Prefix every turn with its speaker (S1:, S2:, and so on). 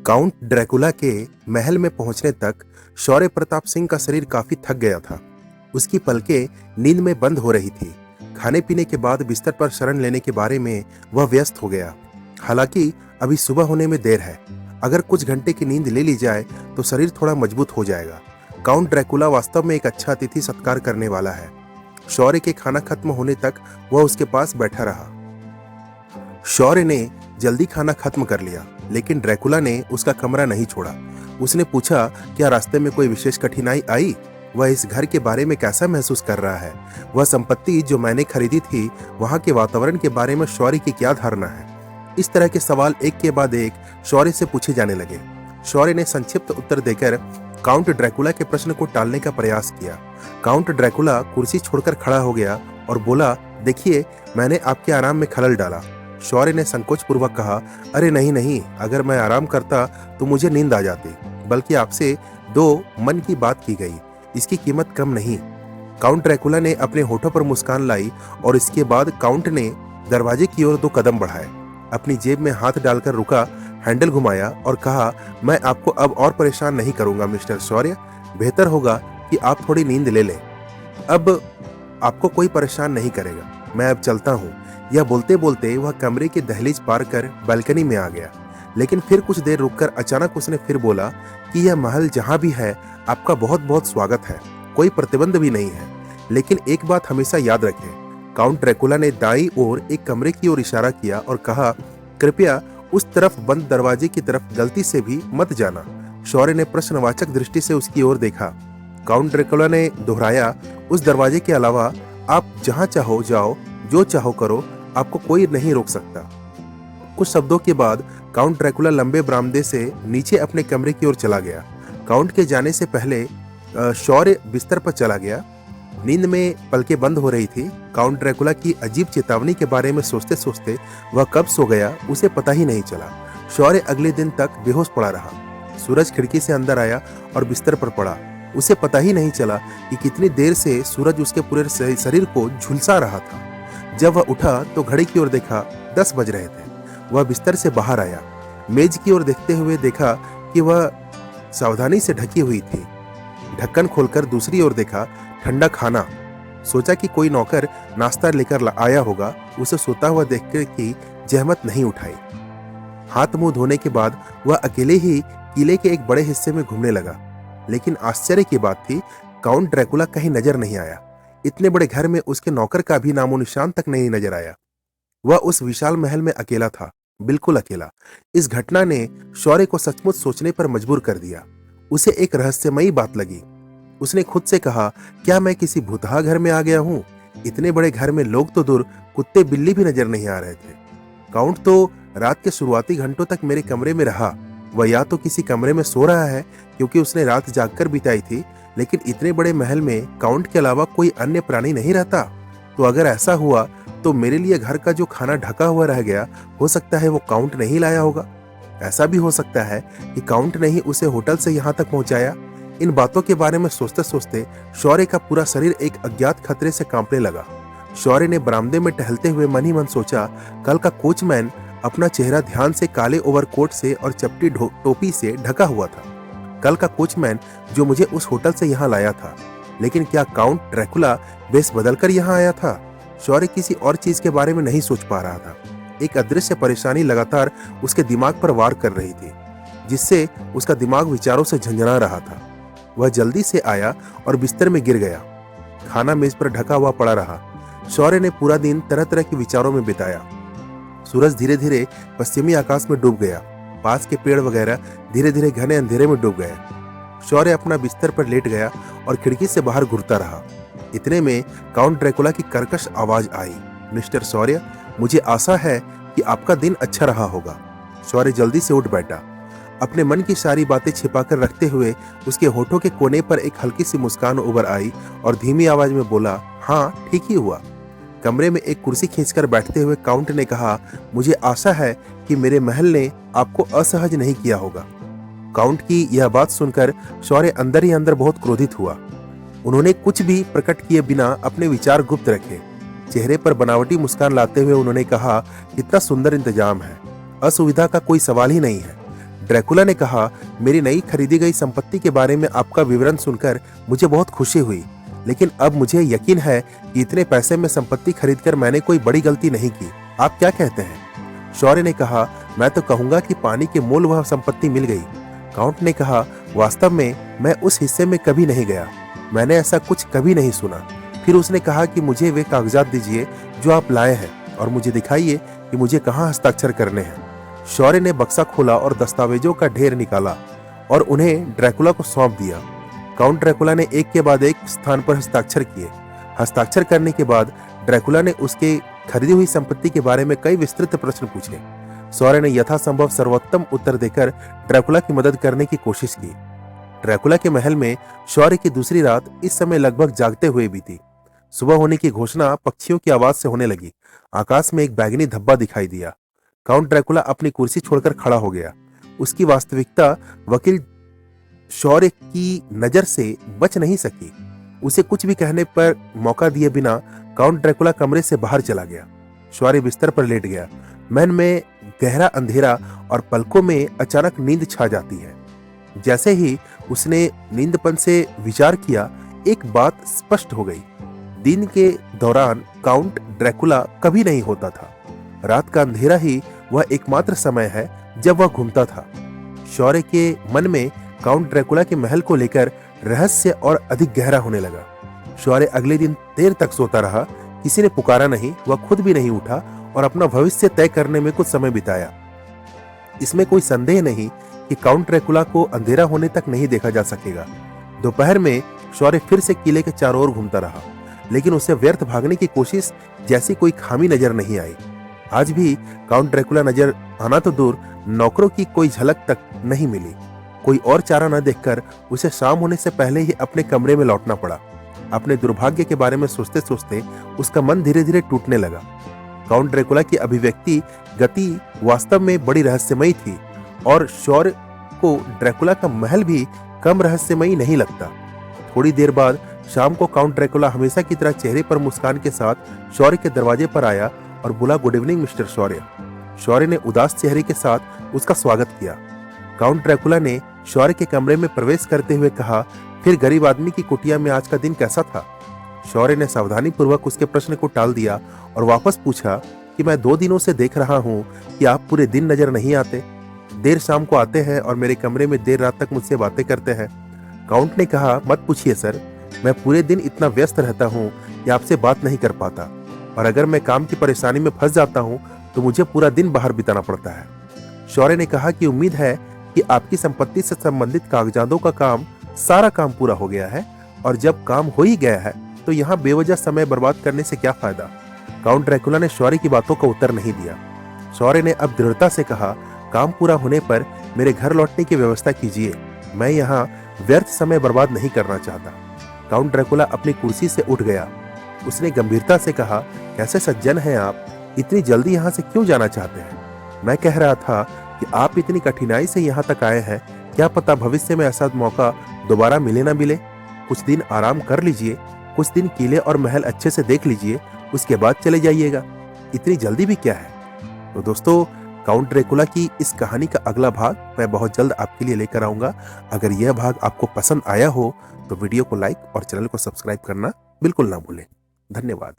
S1: Count Dracula के महल में पहुंचने तक शौर्य प्रताप सिंह का शरीर काफी थक गया था। उसकी पलकें नींद में बंद हो रही थी। खाने पीने के बाद बिस्तर पर शरण लेने के बारे में वह व्यस्त हो गया। हालांकि अभी सुबह होने में देर है। अगर कुछ घंटे की नींद ले ली जाए तो शरीर थोड़ा मजबूत हो जाएगा। काउंट ड्रैकुला वास्तव में एक अच्छा अतिथि सत्कार करने वाला है। शौर्य के खाना खत्म होने तक वह उसके पास बैठा रहा। शौर्य ने जल्दी खाना खत्म कर लिया, लेकिन ड्रैकुला ने उसका कमरा नहीं छोड़ा। उसने पूछा, क्या रास्ते में कोई विशेष कठिनाई आई? वह इस घर के बारे में कैसा महसूस कर रहा है? वह संपत्ति जो मैंने खरीदी थी, वहां के वातावरण के बारे में शौर्य की क्या धारणा है? इस तरह के सवाल एक के बाद एक शौर्य से पूछे जाने लगे। शौर्य ने संक्षिप्त उत्तर देकर काउंट ड्रैकुला के प्रश्न को टालने का प्रयास किया। काउंट ड्रैकुला कुर्सी छोड़कर खड़ा हो गया और बोला, देखिए, मैंने आपके आराम में खलल डाला। शौर्य ने संकोच पूर्वक कहा, अरे नहीं नहीं, अगर मैं आराम करता तो मुझे नींद आ जाती। बल्कि आपसे दो मन की बात की गई, इसकी कीमत कम नहीं। काउंट ड्रैकुला ने अपने होठों पर मुस्कान लाई और इसके बाद काउंट ने दरवाजे की ओर 2 कदम बढ़ाए। अपनी जेब में हाथ डालकर रुका, हैंडल घुमाया और कहा, मैं आपको अब और परेशान नहीं करूंगा मिस्टर शौर्य। बेहतर होगा कि आप थोड़ी नींद ले लें। अब आपको कोई परेशान नहीं करेगा। मैं अब चलता हूँ। यह बोलते बोलते वह कमरे की दहलीज पार कर बालकनी में आ गया। लेकिन फिर कुछ देर रुककर अचानक उसने फिर बोला कि यह महल जहां भी है, आपका बहुत बहुत स्वागत है। कोई प्रतिबंध भी नहीं है। लेकिन एक बात हमेशा याद रखें। काउंट ड्रैकुला ने दाईं ओर एक कमरे की ओर इशारा किया और कहा, कृपया उस तरफ बंद दरवाजे की तरफ गलती से भी मत जाना। शौर्य ने प्रश्नवाचक दृष्टि से उसकी ओर देखा। काउंट ड्रैकुला ने दोहराया, उस दरवाजे के अलावा आप जहां चाहो जाओ, जो चाहो करो, आपको कोई नहीं रोक सकता। कुछ शब्दों के बाद काउंट ड्रैकुला लंबे बरामदे से नीचे अपने कमरे की ओर चला गया। काउंट के जाने से पहले शौर्य बिस्तर पर चला गया। नींद में पलकें बंद हो रही थी। काउंट ड्रैकुला की अजीब चेतावनी के बारे में सोचते सोचते वह कब सो गया उसे पता ही नहीं चला। शौर्य अगले दिन तक बेहोश पड़ा रहा। सूरज खिड़की से अंदर आया और बिस्तर पर पड़ा। उसे पता ही नहीं चला कि कितनी देर से सूरज उसके पूरे शरीर को झुलसा रहा था। जब वह उठा तो घड़ी की ओर देखा, 10 बज रहे थे। वह बिस्तर से बाहर आया। मेज की ओर देखते हुए देखा कि वह सावधानी से ढकी हुई थी। ढक्कन खोलकर दूसरी ओर देखा, ठंडा खाना। सोचा कि कोई नौकर नाश्ता लेकर आया होगा। उसे सोता हुआ देखकर की जहमत नहीं उठाई। हाथ मुंह धोने के बाद वह अकेले ही किले के एक बड़े हिस्से में घूमने लगा। लेकिन आश्चर्य की बात थी, काउंट ड्रैकुला कहीं नजर नहीं आया। इतने बड़े घर में उसके नौकर का भी नामो निशान तक नहीं नजर आया। वह उस विशाल महल में अकेला था, बिल्कुल अकेला। इस घटना ने शौर्य को सचमुच सोचने पर मजबूर कर दिया। उसे एक रहस्यमयी बात लगी। उसने खुद से कहा, क्या मैं किसी भूतहा घर में आ गया हूं? इतने बड़े घर में लोग तो दूर, कुत्ते बिल्ली भी नजर नहीं आ रहे थे। काउंट तो रात के शुरुआती घंटों तक मेरे कमरे में रहा। वह या तो किसी कमरे में सो रहा है क्योंकि उसने रात जागकर बिताई थी, लेकिन इतने बड़े महल में काउंट के अलावा कोई अन्य प्राणी नहीं रहता। तो अगर ऐसा हुआ तो मेरे लिए घर का जो खाना ढका हुआ रह गया, हो सकता है वो काउंट नहीं लाया होगा। ऐसा भी हो सकता है कि काउंट ने ही उसे होटल से यहाँ तक पहुंचाया। इन बातों के बारे में सोचते सोचते शौर्य का पूरा शरीर एक अज्ञात खतरे से कांपने लगा। शौर्य ने बरामदे में टहलते हुए मन ही मन सोचा, कल का कोचमैन अपना चेहरा ध्यान से काले ओवरकोट से और चपटी टोपी से ढका हुआ था। कल का कोचमैन जो मुझे उस होटल से यहाँ लाया था। लेकिन क्या काउंट ड्रैकुला बेस बदलकर यहाँ आया था? शौर्य किसी और चीज के बारे में नहीं सोच पा रहा था। एक अदृश्य परेशानी लगातार उसके दिमाग पर वार कर रही थी, जिससे उसका दिमाग विचारों से झंझना रहा था। वह जल्दी से आया और बिस्तर में गिर गया। खाना मेज पर ढका हुआ पड़ा रहा। शौर्य ने पूरा दिन तरह तरह के विचारों में बिताया। सूरज धीरे धीरे पश्चिमी आकाश में डूब गया। पास के पेड़ वगैरह धीरे धीरे घने अंधेरे में डूब गए। शौर्य अपना बिस्तर पर लेट गया और खिड़की से बाहर घूरता रहा। इतने में काउंट ड्रैकुला की कर्कश आवाज आई, मिस्टर शौर्य, मुझे आशा है कि आपका दिन अच्छा रहा होगा। शौर्य जल्दी से उठ बैठा। अपने मन की सारी बातें छिपाकर रखते हुए उसके होठों के कोने पर एक हल्की सी मुस्कान उभर आई और धीमी आवाज में बोला, हाँ, ठीक ही हुआ। कमरे में एक कुर्सी खींचकर बैठते हुए काउंट ने कहा, मुझे आशा है कि मेरे महल ने आपको असहज नहीं किया होगा। काउंट की यह बात सुनकर शौर्य अंदर ही अंदर बहुत क्रोधित हुआ। उन्होंने कुछ भी प्रकट किए बिना अपने विचार गुप्त रखे। चेहरे पर बनावटी मुस्कान लाते हुए उन्होंने कहा, कितना सुंदर इंतजाम है, असुविधा का कोई सवाल ही नहीं है। ड्रैकुला ने कहा, मेरी नई खरीदी गई संपत्ति के बारे में आपका विवरण सुनकर मुझे बहुत खुशी हुई, लेकिन अब मुझे यकीन है कि इतने पैसे में संपत्ति खरीदकर मैंने कोई बड़ी गलती नहीं की। आप क्या कहते हैं? शौर्य ने कहा, मैं तो कहूंगा कि पानी के मोल वह संपत्ति मिल गई। काउंट ने कहा, वास्तव में मैं उस हिस्से में कभी नहीं गया, मैंने ऐसा कुछ कभी नहीं सुना। फिर उसने कहा कि मुझे वे कागजात दीजिए जो आप लाए हैं और मुझे दिखाइए कि मुझे कहाँ हस्ताक्षर करने हैं। शौर्य ने बक्सा खोला और दस्तावेजों का ढेर निकाला और उन्हें ड्रैकुला को सौंप दिया। काउंट ड्रैकुला ने एक के बाद एक स्थान पर हस्ताक्षर किए। हस्ताक्षर करने के बाद ड्रैकुला ने उसके खरीदी हुई संपत्ति के बारे में कई विस्तृत प्रश्न पूछे। शौर्य ने यथासंभव सर्वोत्तम उत्तर देकर ड्रैकुला की मदद करने की कोशिश की। ड्रैकुला के महल में शौर्य की दूसरी रात इस समय लगभग जागते हुए बीती। सुबह होने की घोषणा पक्षियों की आवाज से होने लगी। आकाश में एक बैगनी धब्बा दिखाई दिया। काउंट ड्रैकुला अपनी कुर्सी छोड़कर खड़ा हो गया। उसकी वास्तविकता वकील शौर्य की नजर से बच नहीं सकी। उसे कुछ भी कहने पर मौका दिए बिना काउंट ड्रैकुला कमरे से बाहर चला गया। शौर्य बिस्तर पर लेट गया। मन में गहरा अंधेरा और पलकों में अचानक नींद छा जाती है। जैसे ही उसने नींदपन से विचार किया, एक बात स्पष्ट हो गई। दिन के दौरान काउंट ड्रैकुला कभी नहीं होता था। रात का अंधेरा ही वह एकमात्र समय है जब वह घूमता था। शौर्य के मन में काउंट ड्रैकुला के महल को लेकर रहस्य और अधिक गहरा होने लगा। शौर्य अगले दिन देर तक सोता रहा। किसी ने पुकारा नहीं, वह खुद भी नहीं उठा और अपना भविष्य तय करने में कुछ समय बिताया। इसमें कोई संदेह नहीं कि काउंट ड्रैकुला को अंधेरा होने तक नहीं देखा जा सकेगा। दोपहर में शौर्य फिर से किले के चारों ओर घूमता रहा, लेकिन उसे व्यर्थ भागने की कोशिश जैसी कोई खामी नजर नहीं आई। आज भी काउंट ड्रैकुला नजर आना तो दूर, नौकरों की कोई झलक तक नहीं मिली। कोई और चारा न देखकर उसे शाम होने से पहले ही अपने कमरे में लौटना पड़ा। अपने दुर्भाग्य के बारे में सोचते सोचते उसका मन धीरे धीरे टूटने लगा। काउंट ड्रैकुला की अभिव्यक्ति गति वास्तव में बड़ी रहस्यमयी थी और शौर्य को ड्रैकुला का महल भी कम रहस्यमयी नहीं लगता। थोड़ी देर बाद शाम को काउंट ड्रैकुला हमेशा की तरह चेहरे पर मुस्कान के साथ शौर्य के दरवाजे पर आया और बोला, गुड इवनिंग मिस्टर शौर्य। शौर्य ने उदास चेहरे के साथ उसका स्वागत किया। काउंट ड्रैकुला ने शौर्य के कमरे में प्रवेश करते हुए कहा, फिर गरीब आदमी की कुटिया में आज का दिन कैसा था? शौर्य ने सावधानी पूर्वक उसके प्रश्न को टाल दिया और वापस पूछा कि मैं 2 दिनों से देख रहा हूँ कि आप पूरे दिन नजर नहीं आते। देर शाम को आते हैं और मेरे कमरे में देर रात तक मुझसे बातें करते हैं। काउंट ने कहा, मत पूछिए सर, मैं पूरे दिन इतना व्यस्त रहता हूँ कि आपसे बात नहीं कर पाता, और अगर मैं काम की परेशानी में फंस जाता हूँ तो मुझे पूरा दिन बाहर बिताना पड़ता है। शौर्य ने कहा कि उम्मीद है कि आपकी संपत्ति से संबंधित कागजातों का सारा काम पूरा हो गया है, और जब काम हो ही गया है तो यहाँ बेवजह समय बर्बाद करने से क्या फायदा। काउंट ड्रैकुला ने शौर्य की बातों का उत्तर नहीं दिया। शौर्य ने अब दृढ़ता से कहा, काम पूरा होने पर मेरे घर लौटने की व्यवस्था कीजिए, मैं यहाँ व्यर्थ समय बर्बाद नहीं करना चाहता। काउंट ड्रैकुला अपनी कुर्सी से उठ गया। उसने गंभीरता से कहा, कैसे सज्जन हैं आप, इतनी जल्दी यहाँ से क्यों जाना चाहते हैं? मैं कह रहा था कि आप इतनी कठिनाई से यहाँ तक आए हैं, क्या पता भविष्य में ऐसा मौका दोबारा मिले ना मिले। कुछ दिन आराम कर लीजिए, कुछ दिन किले और महल अच्छे से देख लीजिए, उसके बाद चले जाइएगा, इतनी जल्दी भी क्या है। तो दोस्तों, काउंट ड्रैकुला की इस कहानी का अगला भाग मैं बहुत जल्द आपके लिए लेकर आऊंगा। अगर यह भाग आपको पसंद आया हो तो वीडियो को लाइक और चैनल को सब्सक्राइब करना बिल्कुल ना भूलें। धन्यवाद।